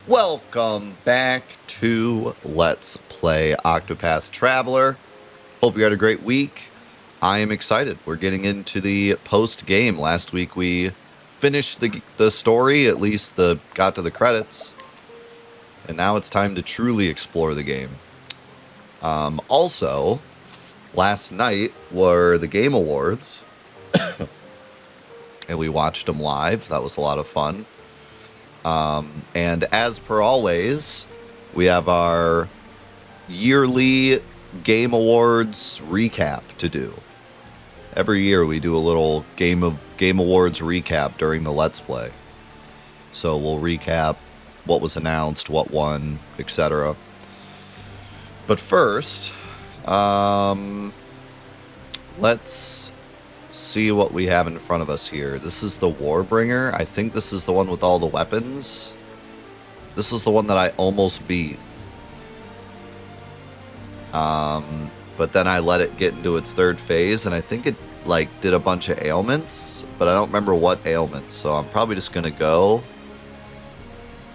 Welcome back to Let's Play Octopath Traveler. Hope you had a great week. I am excited. We're getting into the post-game. Last week we finished the story, at least got to the credits. And now it's time to truly explore the game. Also, last night were the Game Awards. And we watched them live. That was a lot of fun. And as per always, we have our yearly Game Awards recap to do. Every year we do a little Game Awards recap during the Let's Play. So we'll recap what was announced, what won, etc. But first, let's see what we have in front of us here. This is the Warbringer. I think this is the one with all the weapons. This is the one that I almost beat. But then I let it get into its third phase, and I think it did a bunch of ailments, but I don't remember what ailments. So I'm probably just gonna go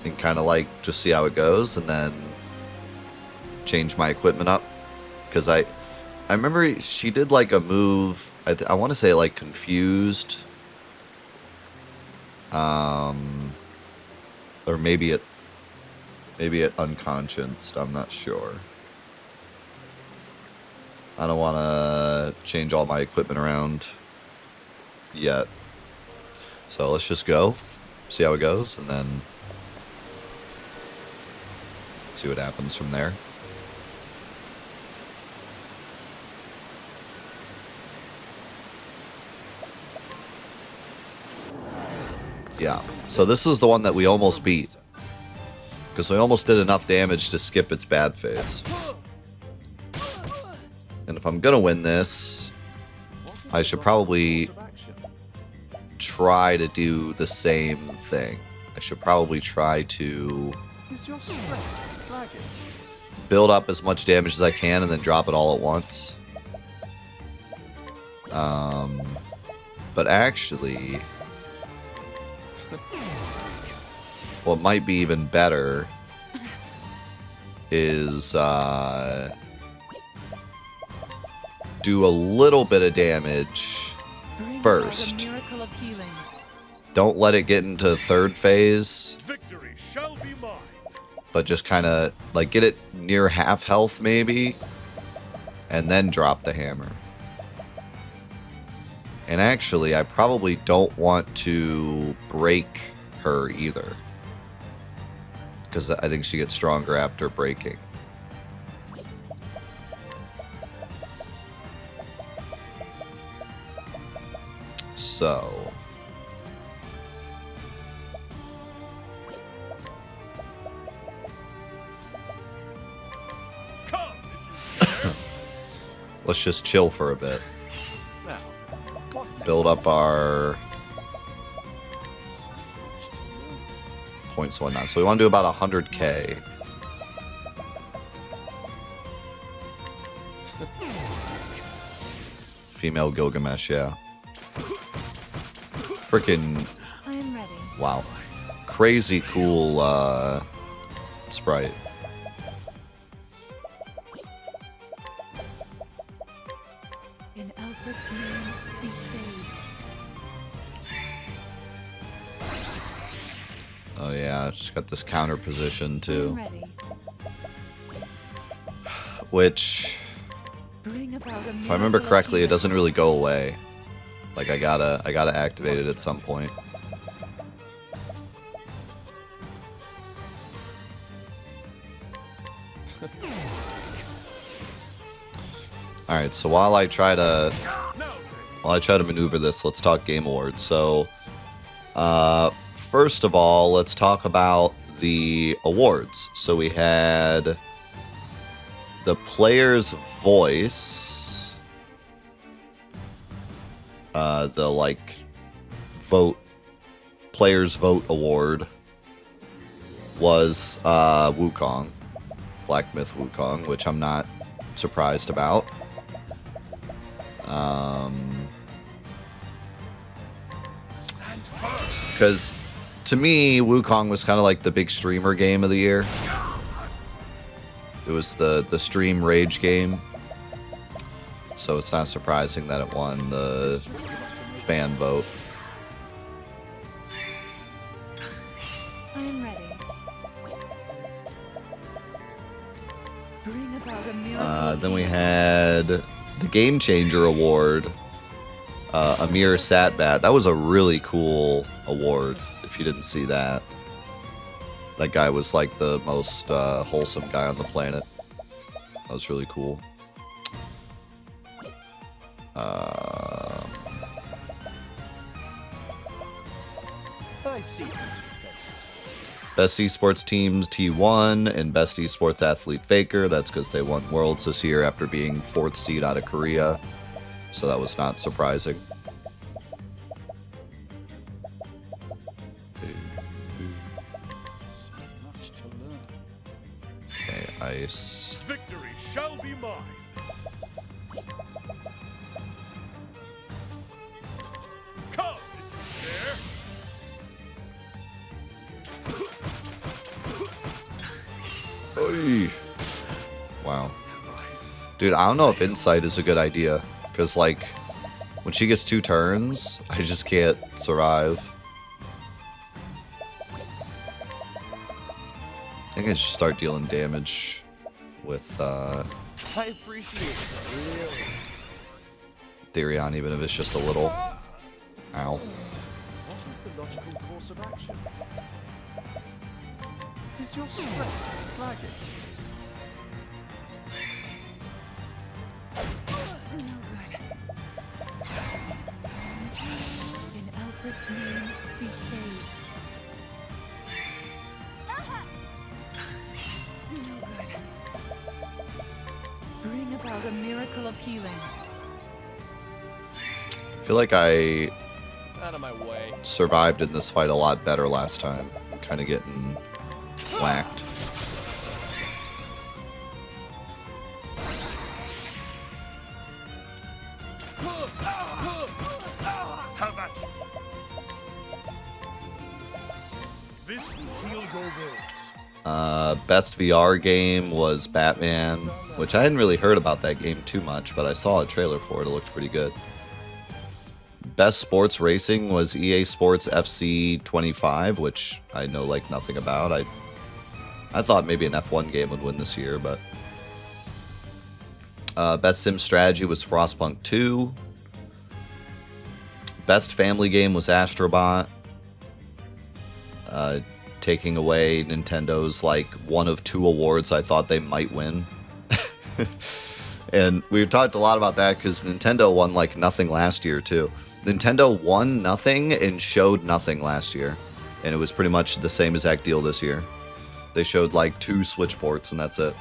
and kind of just see how it goes, and then change my equipment up, because I remember she did a move. I want to say confused, or maybe it unconscienced. I'm not sure. I don't want to change all my equipment around yet, so let's just go, see how it goes, and then see what happens from there. Yeah, so this is the one that we almost beat, because we almost did enough damage to skip its bad phase. And if I'm gonna win this, I should probably try to do the same thing. I should probably try to build up as much damage as I can and then drop it all at once. But actually, what might be even better is do a little bit of damage first. Don't let it get into third phase, but just kind of get it near half health maybe, and then drop the hammer. And actually, I probably don't want to break her either, because I think she gets stronger after breaking. So let's just chill for a bit. Build up our points and whatnot. So we want to do about 100k. Female Gilgamesh, yeah. Freaking, wow. Crazy cool sprite. In Alfred's name, be saved. Oh yeah, it's got this counter position too. Which, if I remember correctly, it doesn't really go away. I gotta activate it at some point. All right, so while I try to maneuver this, let's talk Game Awards. So, first of all, let's talk about the awards. So we had the Player's Voice. The Players Vote Award was Wukong, Black Myth Wukong, which I'm not surprised about. Because to me, Wukong was kind of like the big streamer game of the year. It was the stream rage game. So it's not surprising that it won the fan vote. I am ready. Bring about a miracle. Then we had the Game Changer Award. Amir Satbat. That was a really cool award, if you didn't see that. That guy was like the most wholesome guy on the planet. That was really cool. I see. Best esports teams T1 and best esports athlete Faker. That's because they won Worlds this year after being 4th seed out of Korea. So that was not surprising. Much to learn. Okay, ice. Victory shall be mine. Come if Oy. Wow. Dude, I don't know if Insight is a good idea. Because, like, when she gets 2 turns, I just can't survive. I think I should start dealing damage with I appreciate it. Really. Therion, even if it's just a little. Ow. What is the logical course of action? Is your strength flagging? In Alfred's name, be saved. No good. Bring about a miracle of healing. I feel like I Out of my way. survived in this fight a lot better last time. I'm kind of getting whacked. How about you? This will heal your wounds. Best VR game was Batman, which I hadn't really heard about that game too much, but I saw a trailer for it. It looked pretty good. Best sports racing was EA Sports FC 25, which I know like nothing about. I thought maybe an F1 game would win this year, but best sim strategy was Frostpunk 2. Best family game was Astrobot, taking away Nintendo's like one of 2 awards I thought they might win. And we've talked a lot about that because Nintendo won like nothing last year too. Nintendo won nothing and showed nothing last year, and it was pretty much the same exact deal this year. They showed like 2 Switch ports and that's it.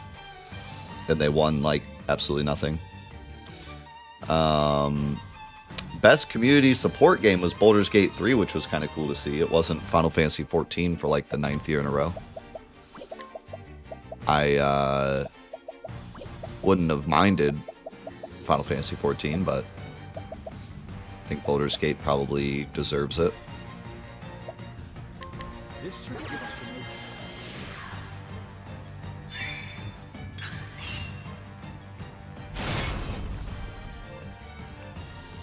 And they won like absolutely nothing. Best community support game was Baldur's Gate 3, which was kind of cool to see. It wasn't Final Fantasy 14 for like the 9th year in a row. I wouldn't have minded Final Fantasy 14, but I think Baldur's Gate probably deserves it. This should give us a new.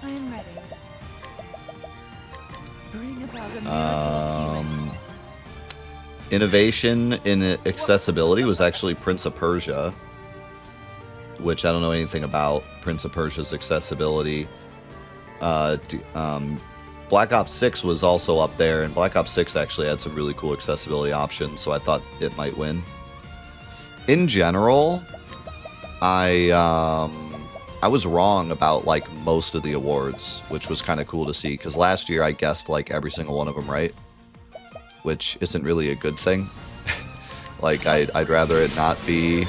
I am ready. Bring about a miracle of healing. Innovation in accessibility was actually Prince of Persia, which I don't know anything about Prince of Persia's accessibility. Black Ops 6 was also up there, and Black Ops 6 actually had some really cool accessibility options, so I thought it might win. In general, I was wrong about like most of the awards, which was kind of cool to see, because last year I guessed like every single one of them right, which isn't really a good thing. Like I'd rather it not be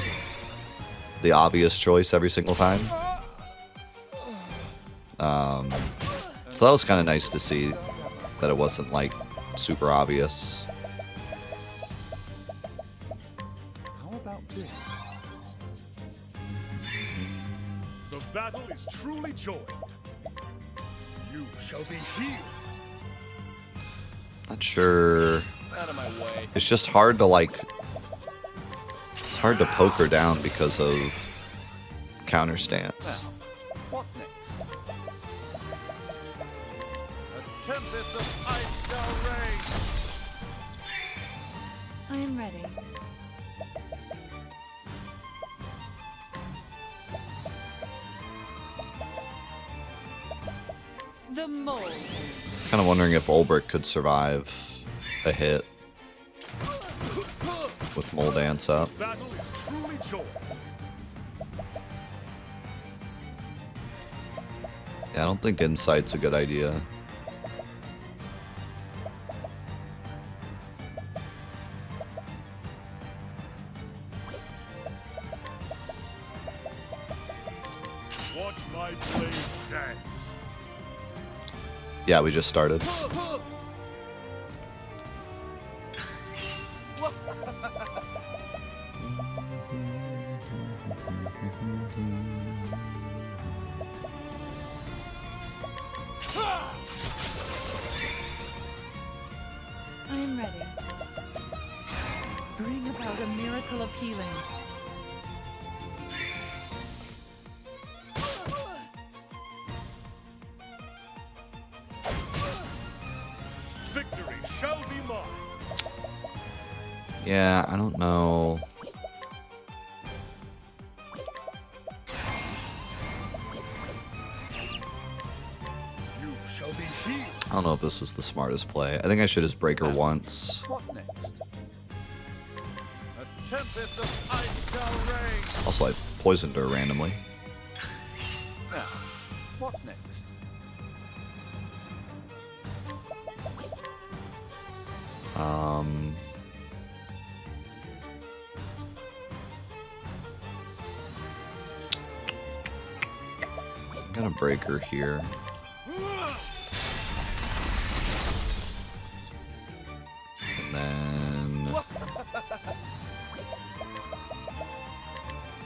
the obvious choice every single time. So that was kind of nice to see that it wasn't like super obvious. How about this? The battle is truly joined. You shall be healed. Not sure. Out of my way. It's just hard to like. It's hard to poke her down because of counter stance. Now, what next? A tempest of ice shall rage. I am ready. The mold. Kind of wondering if Ulbrich could survive a hit with Mole Dance up. Battle is truly joy. Yeah, I don't think Insight's a good idea. Watch my blade dance. Yeah, we just started. I am ready. Bring about a miracle of healing. Victory shall be mine. Yeah, I don't know. You shall be healed. I don't know if this is the smartest play. I think I should just break her once. What next? A tempest of ice shall rage. Also, I poisoned her randomly. Now, what next? I'm gonna break her here. And then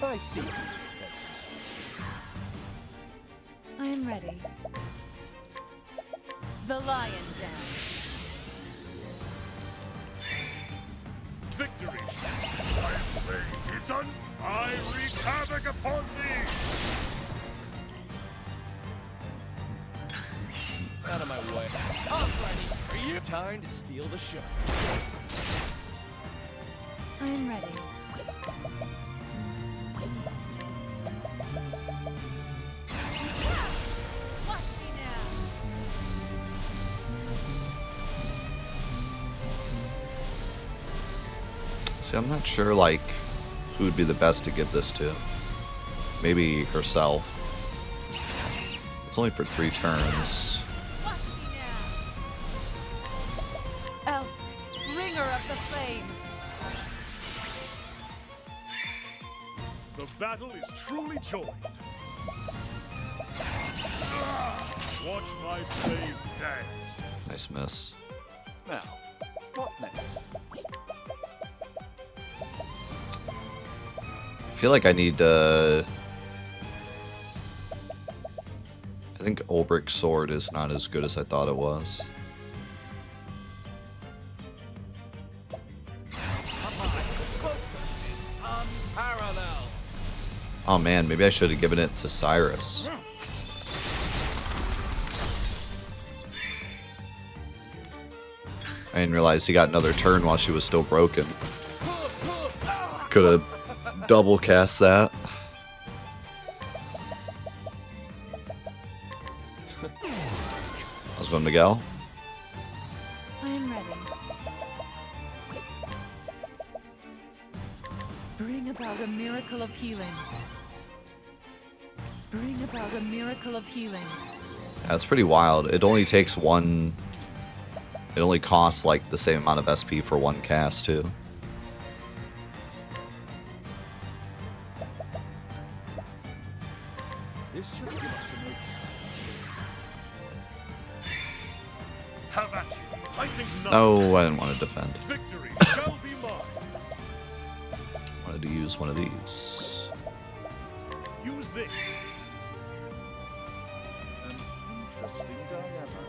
I see your defenses. I am ready. The lion dance. Victory shall my blade is on. I wreak havoc upon thee. Out of my way. Alrighty, are you time to steal the show? I am ready. Watch me now. see, I'm not sure like who would be the best to give this to. Maybe herself. It's only for 3 turns. Watch me now. Alfred, bringer of the flame. The battle is truly joined. Watch my blade dance. Nice miss. Now, what next? I feel like I need to... I think Ulbrich's sword is not as good as I thought it was. Focus is unparalleled. Oh man, maybe I should have given it to Cyrus. I didn't realize he got another turn while she was still broken. Could have double cast that. How's it going, Miguel? I am ready. Bring about a miracle of healing. Bring about a miracle of healing. That's pretty wild. It only takes one... It only costs like the same amount of SP for one cast too. This should give us an opening. Have at you. I think not. Oh, I didn't want to defend. Victory shall be mine. I wanted to use one of these. Use this. An interesting dilemma.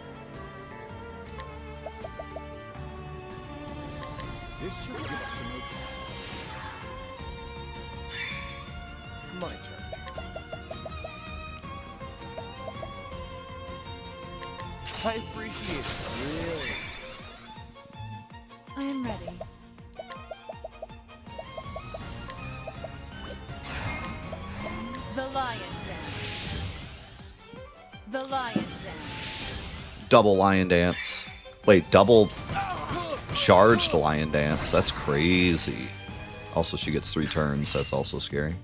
My turn. I appreciate it, really. I am ready. The lion dance. The lion dance. Double lion dance. Wait, double charged lion dance. That's crazy. Also, she gets 3 turns. That's also scary.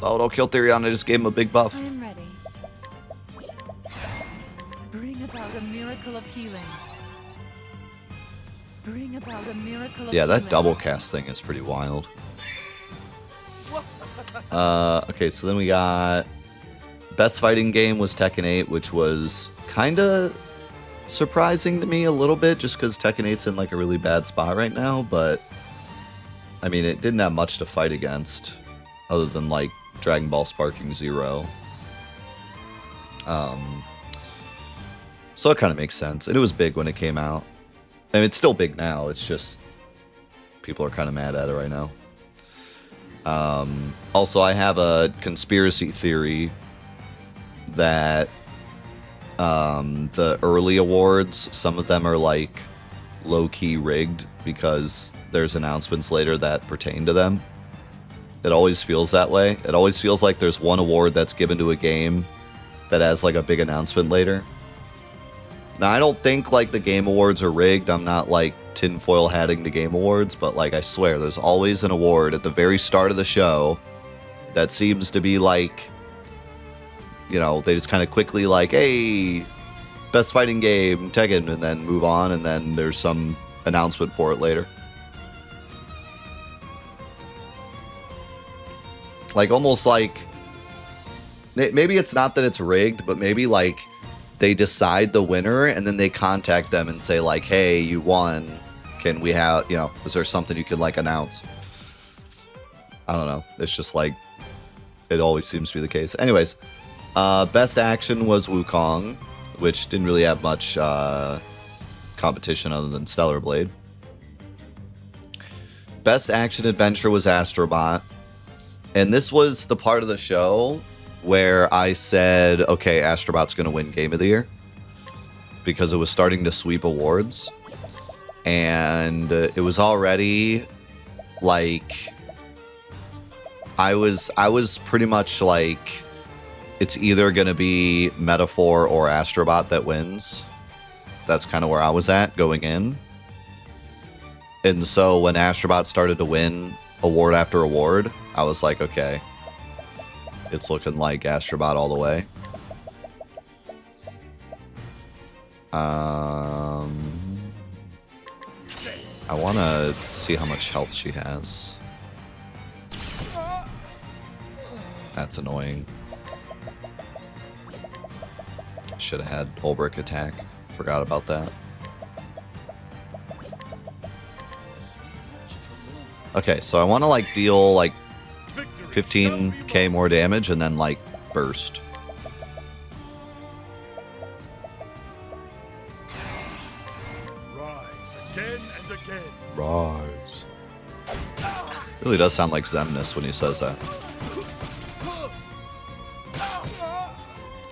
Oh, don't kill Therion. I just gave him a big buff. I am ready. Bring about a miracle of healing. Bring about a miracle of Yeah, that healing. double cast thing is pretty wild. Okay, so then we got best fighting game was Tekken 8, which was kind of surprising to me a little bit, just because Tekken 8's in like a really bad spot right now. But I mean, it didn't have much to fight against, other than like Dragon Ball Sparking Zero. So it kind of makes sense, and it was big when it came out. I mean, it's still big now. It's just people are kind of mad at it right now. Also, I have a conspiracy theory that the early awards, some of them are like low-key rigged because there's announcements later that pertain to them. It always feels that way. It always feels like there's one award that's given to a game that has like a big announcement later. Now, I don't think like the Game Awards are rigged. I'm not like tinfoil hatting the Game Awards, but like I swear there's always an award at the very start of the show that seems to be like, you know, they just kind of quickly like, hey, best fighting game, Tekken, and then move on, and then there's some announcement for it later. Like almost like, maybe it's not that it's rigged, but maybe like they decide the winner and then they contact them and say like, hey, you won. Can we have, you know, is there something you can like announce? I don't know. It's just like, it always seems to be the case. Anyways, best action was Wukong, which didn't really have much competition other than Stellar Blade. Best action adventure was Astrobot. And this was the part of the show where I said, okay, Astrobot's going to win Game of the Year, because it was starting to sweep awards. And it was already like, I was pretty much like, it's either going to be Metaphor or Astrobot that wins. That's kind of where I was at going in. And so when Astrobot started to win award after award, I was like, okay, it's looking like Astrobot all the way. I want to see how much health she has. That's annoying. Should have had Olbrick attack. Forgot about that. Okay, so I want to like deal like 15k more damage and then like burst. Rise again and again. Rise. Really does sound like Xemnas when he says that.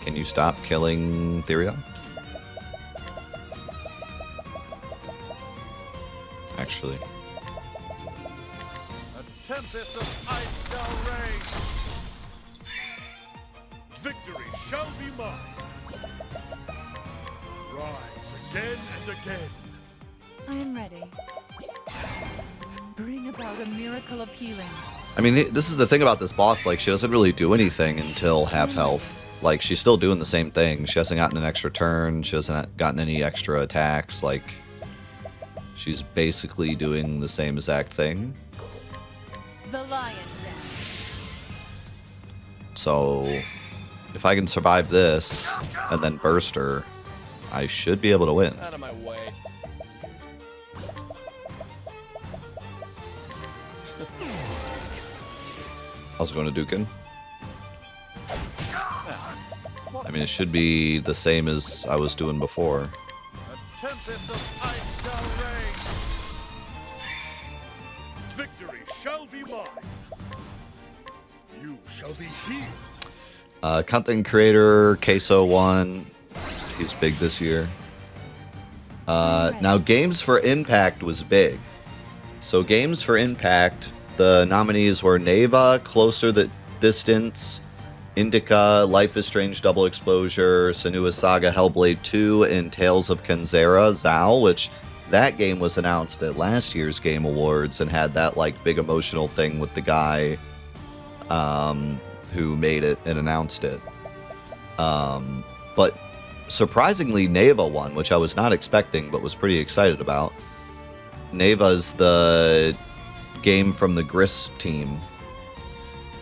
Can you stop killing Therion? Actually. A tempest of ice shall reign. Victory shall be mine. Rise again and again. I am ready. Bring about a miracle of healing. I mean, this is the thing about this boss, like, she doesn't really do anything until half health. Like, she's still doing the same thing. She hasn't gotten an extra turn, she hasn't gotten any extra attacks, like, she's basically doing the same exact thing. The lion dance. So, if I can survive this, and then burst her, I should be able to win. Out of my way. How's it going to Dukin? I mean, it should be the same as I was doing before. A tempest of ice shall reign. Victory shall be mine. You shall be healed. Content creator Queso 1. He's big this year. Now, Games for Impact was big. So, Games for Impact, the nominees were Neva, Closer the Distance, Indica, Life is Strange Double Exposure, Senua's Saga, Hellblade 2, and Tales of Kenzera, Zal, which that game was announced at last year's Game Awards and had that like big emotional thing with the guy who made it and announced it. But surprisingly, Neva won, which I was not expecting but was pretty excited about. Neva's the game from the Gris team.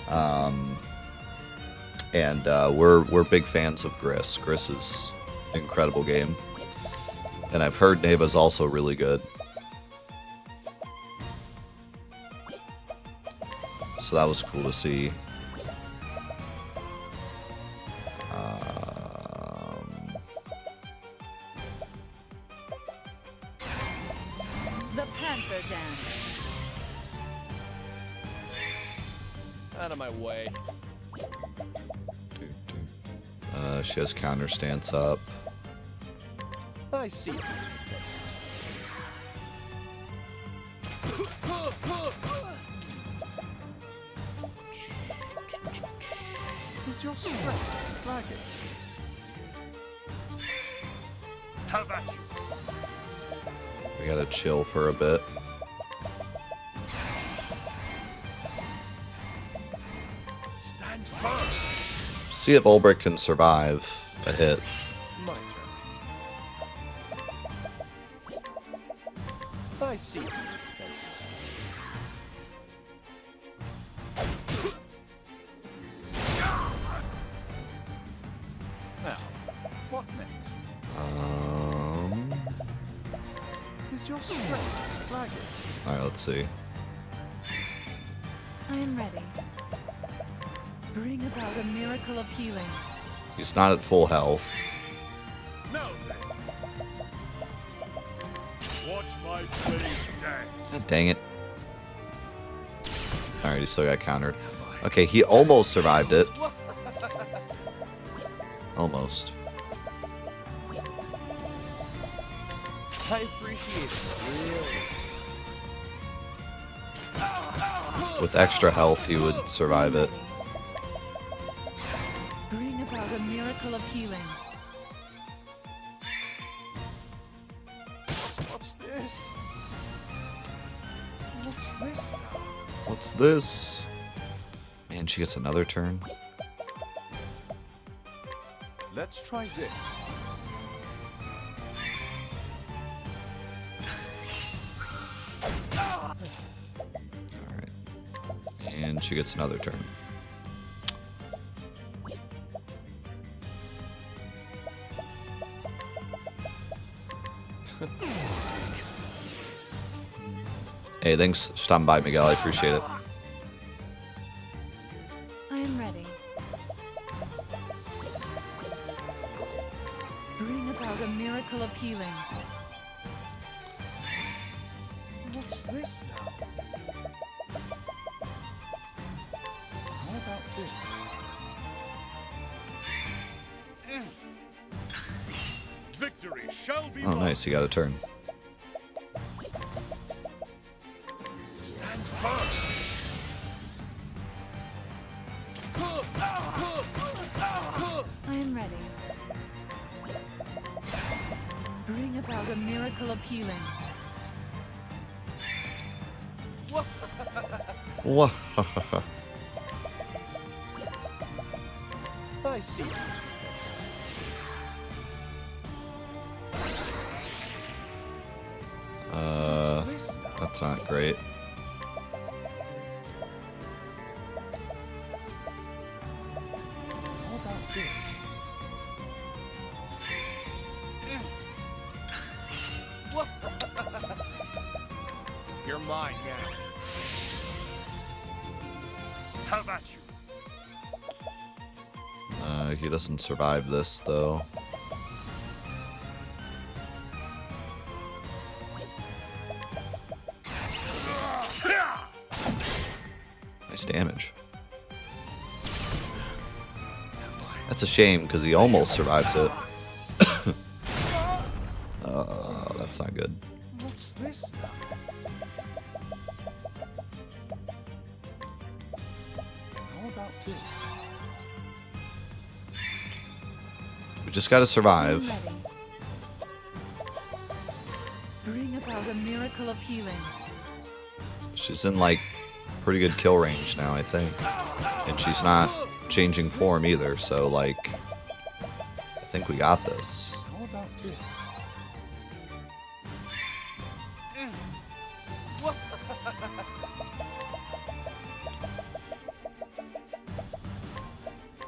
And we're big fans of Gris. Gris is an incredible game. And I've heard Neva's also really good. So that was cool to see. The Panther Dance. Out of my way. She has counter stance up. I see your defenses. Is your strength flagging? Have at you. We gotta chill for a bit. Stand firm. See if Ulbrich can survive a hit. My turn. I see your defenses. Now, what next? Is your strength flagging? Alright, let's see. I am ready. Bring about a miracle of healing. He's not at full health. Now then. Watch my blade dance. God dang it. Alright, he still got countered. Okay, he almost survived it. Almost. I appreciate it. Really. With extra health, he would survive it. Bring about a miracle of healing. What's this? What's this now? What's this? Man, she gets another turn. Let's try this. Alright. And she gets another turn. Hey, thanks for stopping by, Miguel. I appreciate it. I am ready. Bring about a miracle of healing. What's this now? How about this? Victory shall be Oh, won. nice. He got a turn. Stand firm. I am ready. Bring about a miracle of healing. Wha- I see your defenses. What's this now? That's not great. How about this? You're mine now. Have at you. He doesn't survive this, though. Nice damage. That's a shame because he almost survives it. That's not good. What's this now? How about this? We just gotta survive. Be ready. Bring about a miracle of healing. She's in like pretty good kill range now, I think. And she's not changing form either, so like I think we got this. How about this?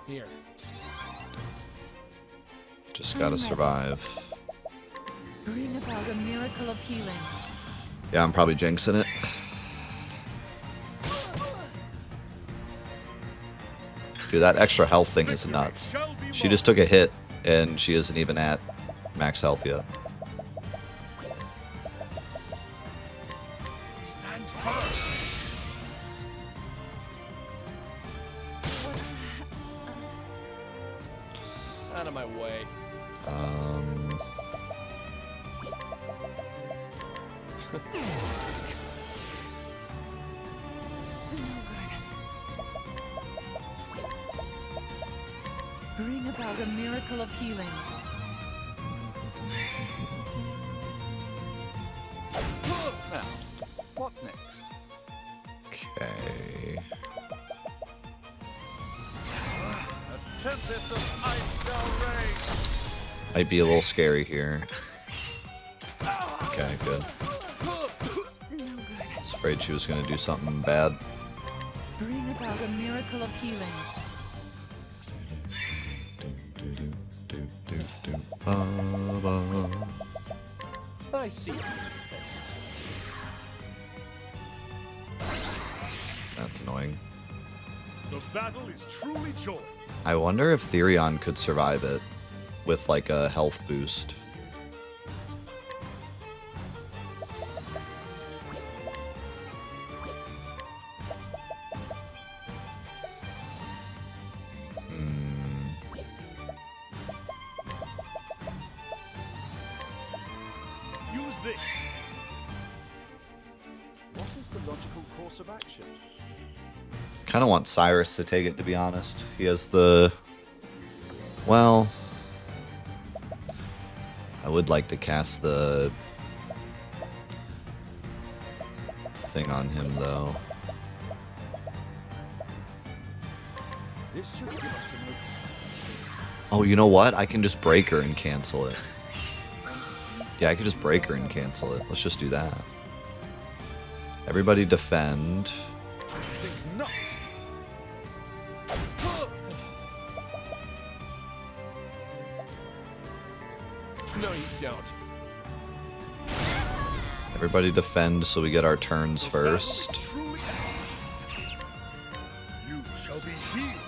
Here. Just gotta survive. Bring about a miracle of healing. Yeah, I'm probably jinxing it. Dude, that extra health thing is nuts. She just took a hit and she isn't even at max health yet. Stand firm. Out of my way. Bring about a miracle of healing. Now, what next? Okay. A tempest of ice shall rage. Might be a little scary here. Okay, good. I was afraid she was gonna do something bad. Bring about a miracle of healing. I see your faces. That's annoying. The battle is truly joined. I wonder if Therion could survive it with like a health boost. Use this. What is the logical course of action? Kind of want Cyrus to take it, to be honest. He has the... Well... I would like to cast the... thing on him, though. This should give us an opening. Oh, you know what? I can just break her and cancel it. Yeah, I could just break her and cancel it. Let's just do that. Everybody defend. I think not. No, you don't. Everybody defend so we get our turns first. Truly. You shall be healed.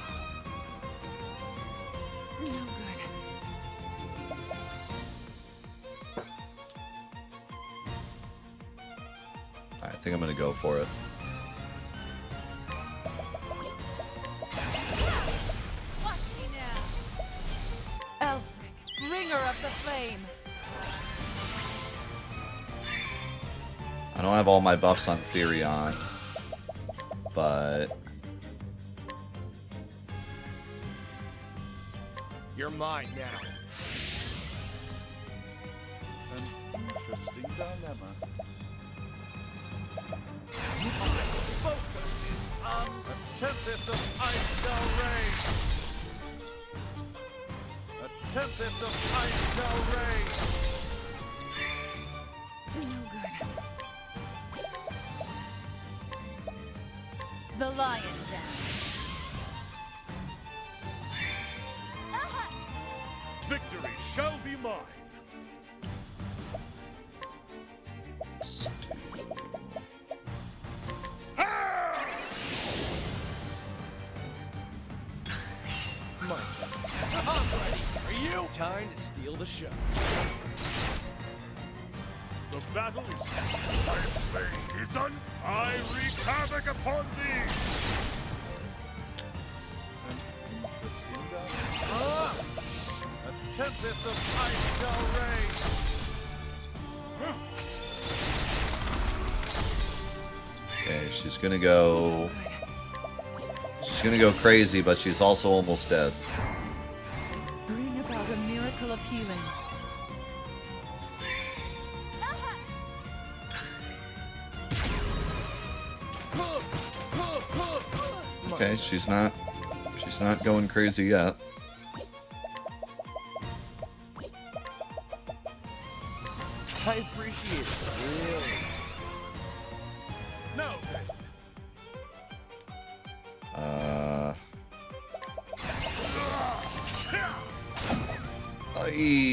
I think I'm gonna go for it. Watch me now. Elfric, bringer of the flame. I don't have all my buffs on Therion, but You're mine now. An interesting dilemma. Focus is on. A tempest of ice shall rage. A tempest of ice shall rage. The lion dance. Victory shall be mine. I'm ready. Are you? Time to steal the show. The battle is I play his son. I wreak havoc upon thee. An interesting dilemma. tempest of ice shall rage. Okay, she's gonna go. She's gonna go crazy, but she's also almost dead. Bring about a miracle of healing. Okay, she's not going crazy yet. I appreciate it. Really. No.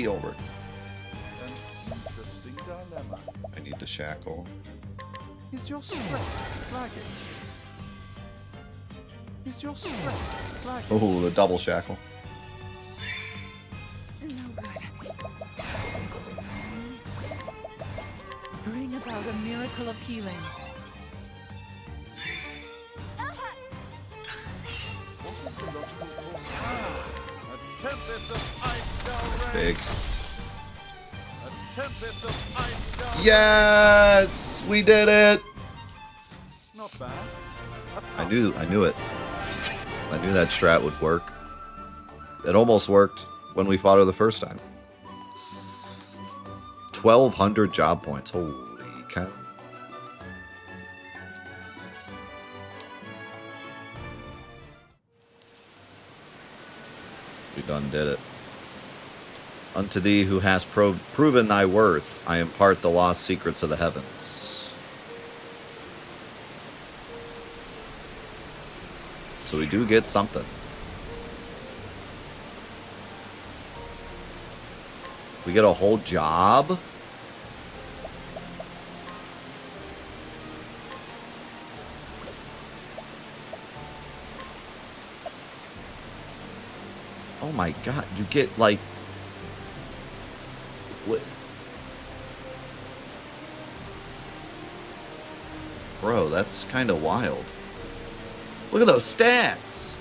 Over. An interesting dilemma. I need to shackle. Is your strength flagging? Is your strength flagging? Oh, the double shackle. No good. Bring about a miracle of healing. What is the logical course? A tempest of ice shall That's rage. big. A tempest of ice shall Yes, we did it. Not bad. I knew it. I knew that strat would work. It almost worked when we fought her the first time. 1,200 job points. Holy cow. We done did it. Unto thee who hast proven thy worth, I impart the lost secrets of the heavens. So we do get something. We get a whole job? Oh my god, you get like... What? Bro, that's kind of wild. Look at those stats!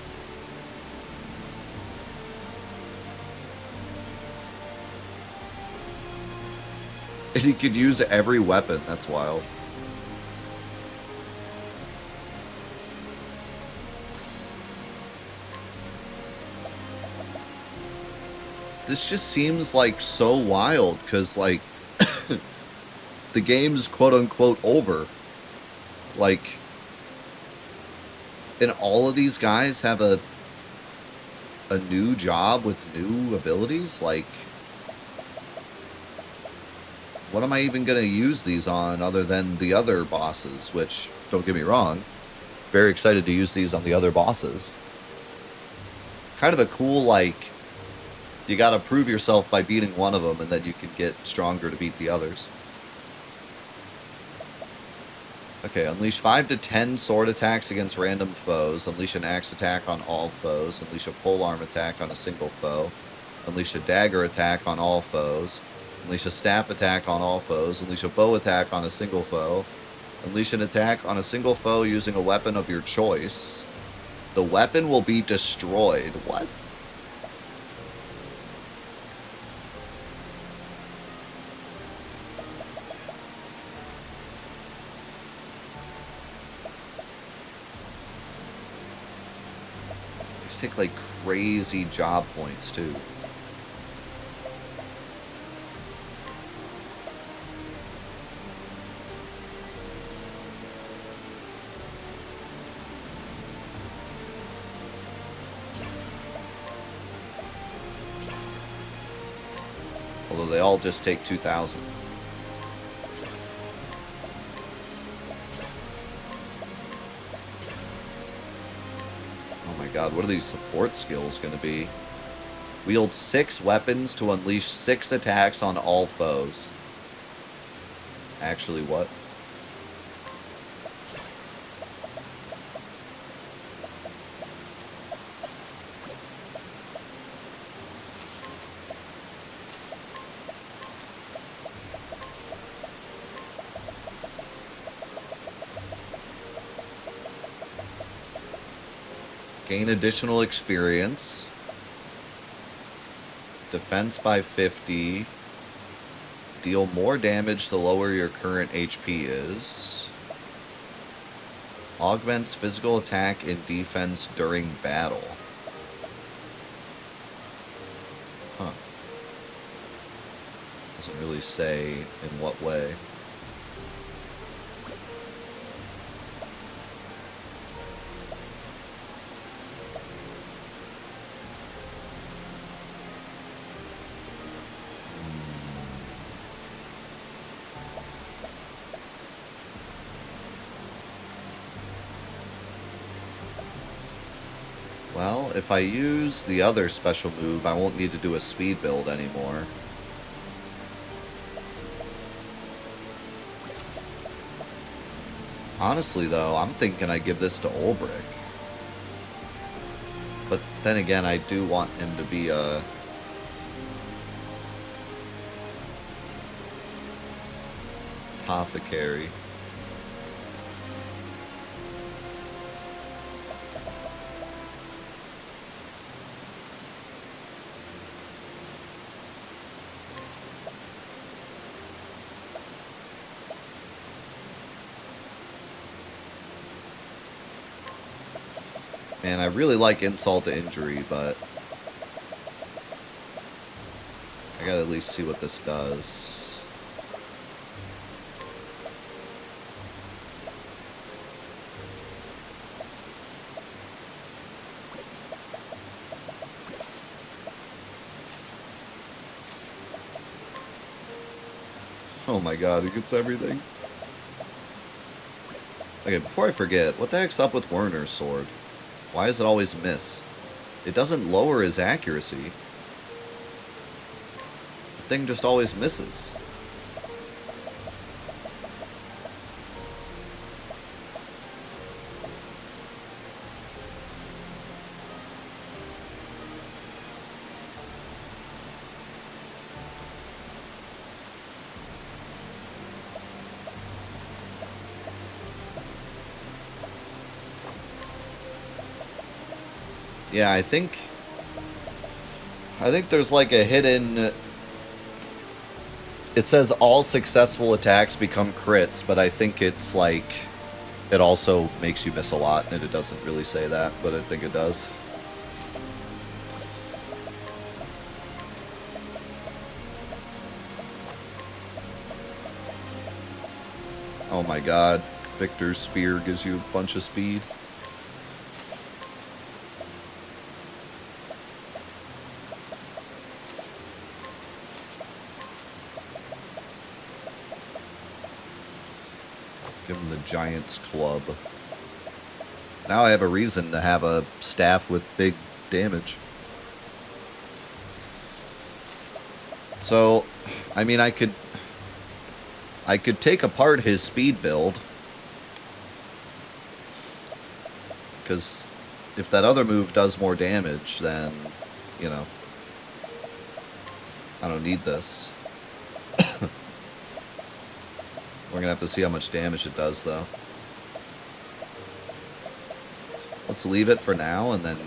And he could use every weapon, that's wild. This just seems like so wild, because like the game's quote unquote over. Like, and all of these guys have a new job with new abilities. Like, what am I even going to use these on other than the other bosses? Which, don't get me wrong, very excited to use these on the other bosses. Kind of a cool, like, you got to prove yourself by beating one of them, and then you can get stronger to beat the others. Okay, unleash 5 to 10 sword attacks against random foes. Unleash an axe attack on all foes. Unleash a polearm attack on a single foe. Unleash a dagger attack on all foes. Unleash a staff attack on all foes. Unleash a bow attack on a single foe. Unleash an attack on a single foe using a weapon of your choice. The weapon will be destroyed. What? These take like crazy job points too. Although they all just take 2,000. Oh my god, what are these support skills going to be? Wield 6 weapons to unleash 6 attacks on all foes. Actually, what? Gain additional experience. defense by 50. Deal more damage the lower your current HP is. Augments physical attack and defense during battle. Huh. Doesn't really say in what way. Well, if I use the other special move, I won't need to do a speed build anymore. Honestly, though, I'm thinking I give this to Ulbrich. But then again, I do want him to be a... apothecary. Man, I really like insult to injury, but I gotta at least see what this does. Oh my god, it gets everything. Okay, before I forget, what the heck's up with Werner's sword? Why does it always miss? It doesn't lower his accuracy. The thing just always misses. Yeah, I think there's like a hidden... It says all successful attacks become crits, but I think it's like... It also makes you miss a lot, and it doesn't really say that, but I think it does. Oh my god. Victor's spear gives you a bunch of speed. Give him the Giant's Club. Now I have a reason to have a staff with big damage. So, I mean, I could take apart his speed build. Because if that other move does more damage, then, you know, I don't need this. We're going to have to see how much damage it does, though. Let's leave it for now, and then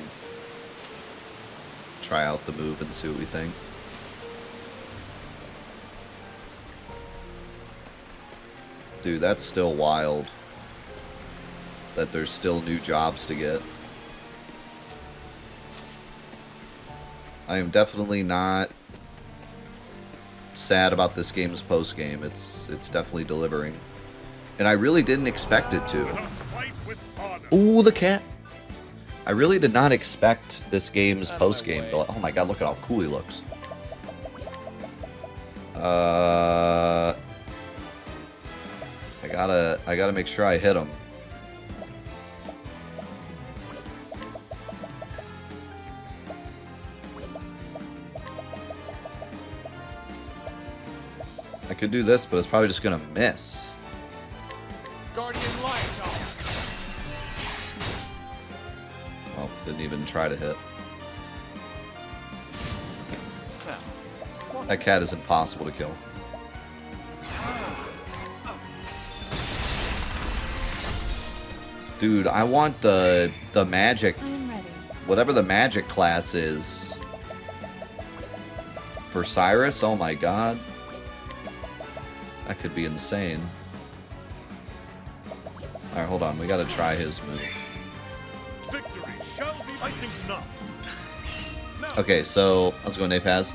try out the move and see what we think. Dude, that's still wild. That there's still new jobs to get. I am definitely not sad about this game's post-game. It's definitely delivering. And I really didn't expect it to. Ooh, the cat. I really did not expect this game's post-game. Oh my god, look at how cool he looks. I gotta make sure I hit him. I could do this, but it's probably just gonna miss. Guardian Lion. Well, didn't even try to hit. That cat is impossible to kill. Dude, I want the magic, I am ready. whatever the magic class is. for Cyrus? Oh my god. That could be insane. Alright, hold on. We gotta try his move. Victory shall be. I think not. Okay, so let's go, Napaz.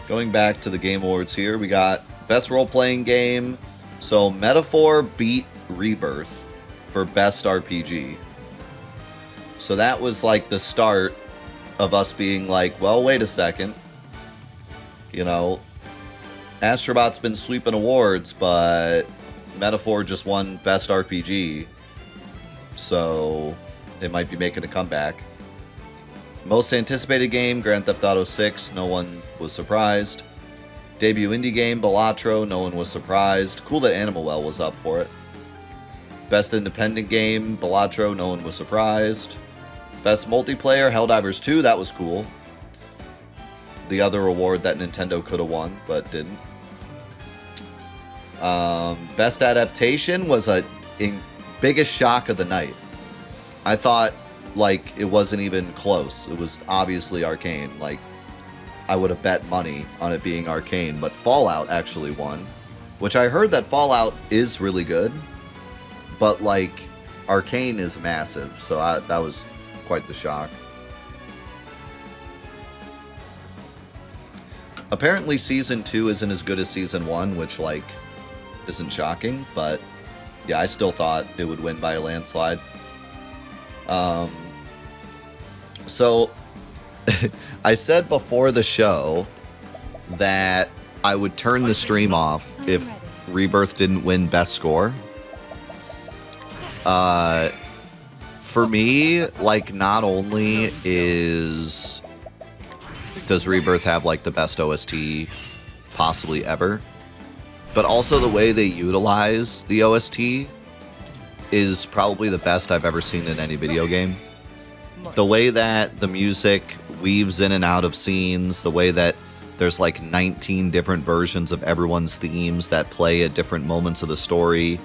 Going back to the Game Awards here, we got Best Role-Playing Game. So Metaphor beat Rebirth for Best RPG. So that was like the start of us being like, well, wait a second. You know, Astrobot's been sweeping awards, but Metaphor just won Best RPG. So it might be making a comeback. Most anticipated game, Grand Theft Auto 6, no one was surprised. Debut indie game, Balatro, no one was surprised. Cool that Animal Well was up for it. Best independent game, Balatro, no one was surprised. Best multiplayer, Helldivers 2, that was cool. The other award that Nintendo could have won, but didn't. Best adaptation was biggest shock of the night. I thought, like, it wasn't even close. It was obviously Arcane. Like, I would have bet money on it being Arcane, but Fallout actually won. Which I heard that Fallout is really good, but, like, Arcane is massive, so that was quite the shock. Apparently Season 2 isn't as good as Season 1, which, like, isn't shocking, but yeah, I still thought it would win by a landslide. So, I said before the show that I would turn the stream off if Rebirth didn't win Best Score. For me, like, not only does Rebirth have, like, the best OST possibly ever, but also the way they utilize the OST is probably the best I've ever seen in any video game. The way that the music weaves in and out of scenes, the way that there's like 19 different versions of everyone's themes that play at different moments of the story,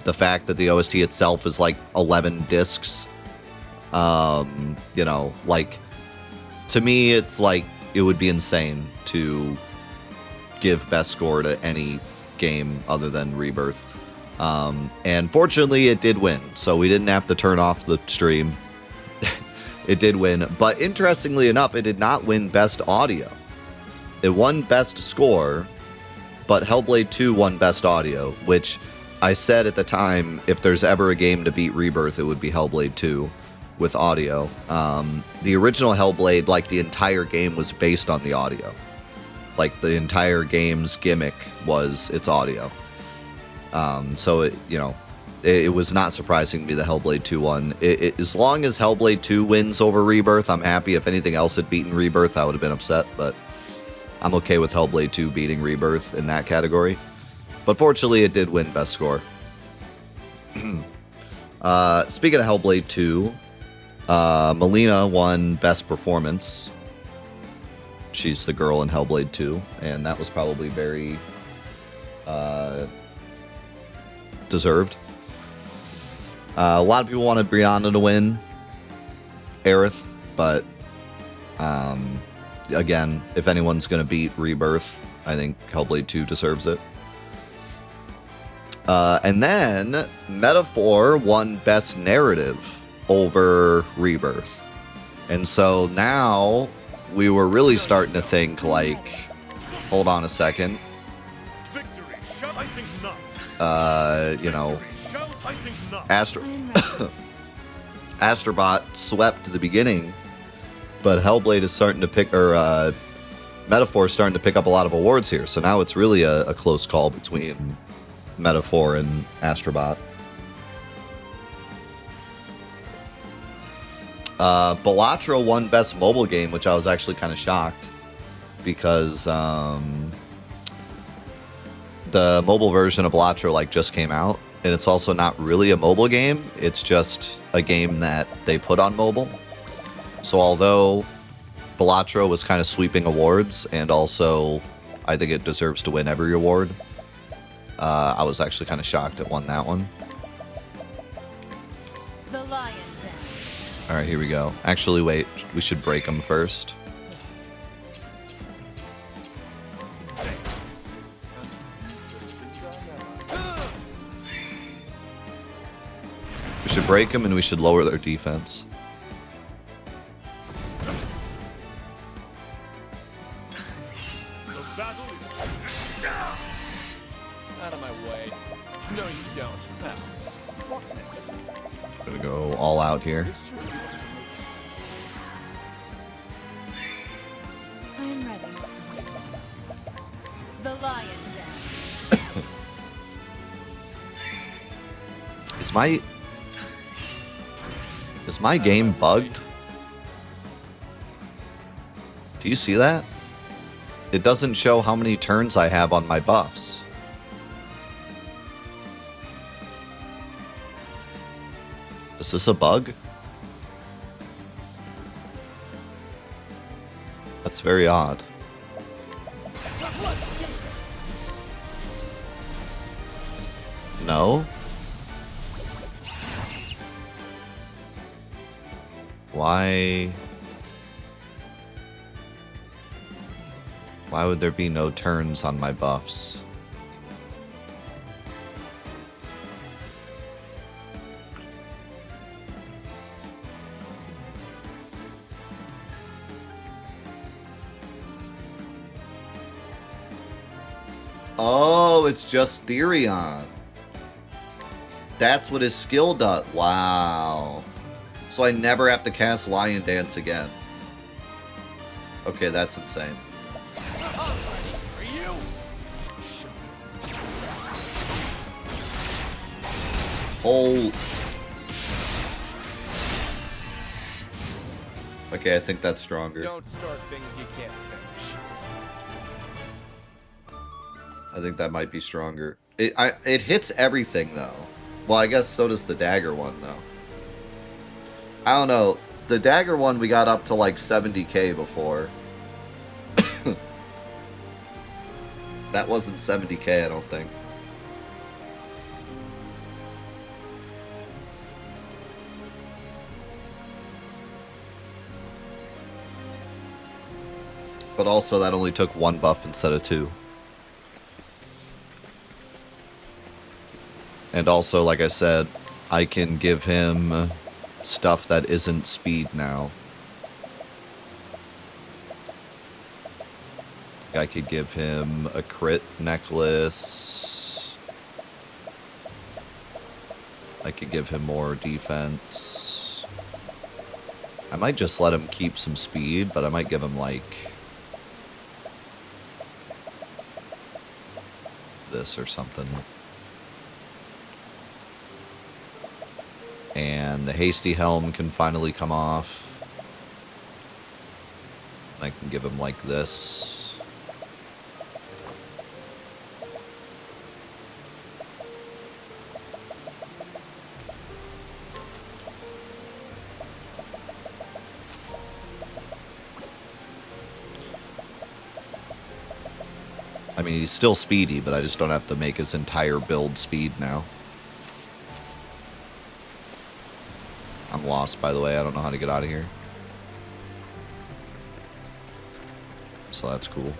the fact that the OST itself is like 11 discs, you know, like, to me, it's like, it would be insane to give Best Score to any game other than Rebirth. And fortunately, it did win, so we didn't have to turn off the stream. It did win, but interestingly enough, it did not win Best Audio. It won Best Score, but Hellblade 2 won Best Audio, which I said at the time, if there's ever a game to beat Rebirth, it would be Hellblade 2 with audio. The original Hellblade, like, the entire game was based on the audio. Like, the entire game's gimmick was its audio. So, it was not surprising to me that Hellblade 2 won. As long as Hellblade 2 wins over Rebirth, I'm happy. If anything else had beaten Rebirth, I would have been upset, but I'm okay with Hellblade 2 beating Rebirth in that category. But fortunately, it did win Best Score. Speaking of Hellblade 2, Melina won Best Performance. She's the girl in Hellblade 2, and that was probably very deserved. A lot of people wanted Brianna to win Aerith, but again, if anyone's going to beat Rebirth, I think Hellblade 2 deserves it. And then Metaphor won Best Narrative over Rebirth. And so now we were really starting to think, like, hold on a second. I think not. I think not. Astrobot swept to the beginning, but Hellblade is starting to Metaphor is starting to pick up a lot of awards here. So now it's really a close call between Metaphor and Astrobot. Balatro won Best Mobile Game, which I was actually kind of shocked because the mobile version of Balatro like just came out, and it's also not really a mobile game. It's just a game that they put on mobile. So although Balatro was kind of sweeping awards, and also I think it deserves to win every award, I was actually kind of shocked it won that one. The lion den. All right, here we go. Actually, wait. We should break them first. We should break them and we should lower their defense. The battle is Out of my way. No, you don't. Now, what next? Gonna go all out here. this should give us I'm ready. The lion dance. Is my game bugged? Do you see that? It doesn't show how many turns I have on my buffs. Is this a bug? That's very odd. No? Why? Why would there be no turns on my buffs? Oh, it's just Therion. That's what his skill does. Wow. So I never have to cast Lion Dance again. Okay, that's insane. I'm ready for you. Whole. Okay, I think that's stronger. Don't start things you can't finish. I think that might be stronger. It hits everything though. Well, I guess so does the dagger one though. I don't know. The dagger one we got up to like 70k before. That wasn't 70k, I don't think. But also that only took one buff instead of two. And also, like I said, I can give him stuff that isn't speed now. I could give him a crit necklace. I could give him more defense. I might just let him keep some speed, but I might give him like this or something. And the hasty helm can finally come off. I can give him like this. I mean, he's still speedy, but I just don't have to make his entire build speed now. I'm lost, by the way. I don't know how to get out of here. So that's cool.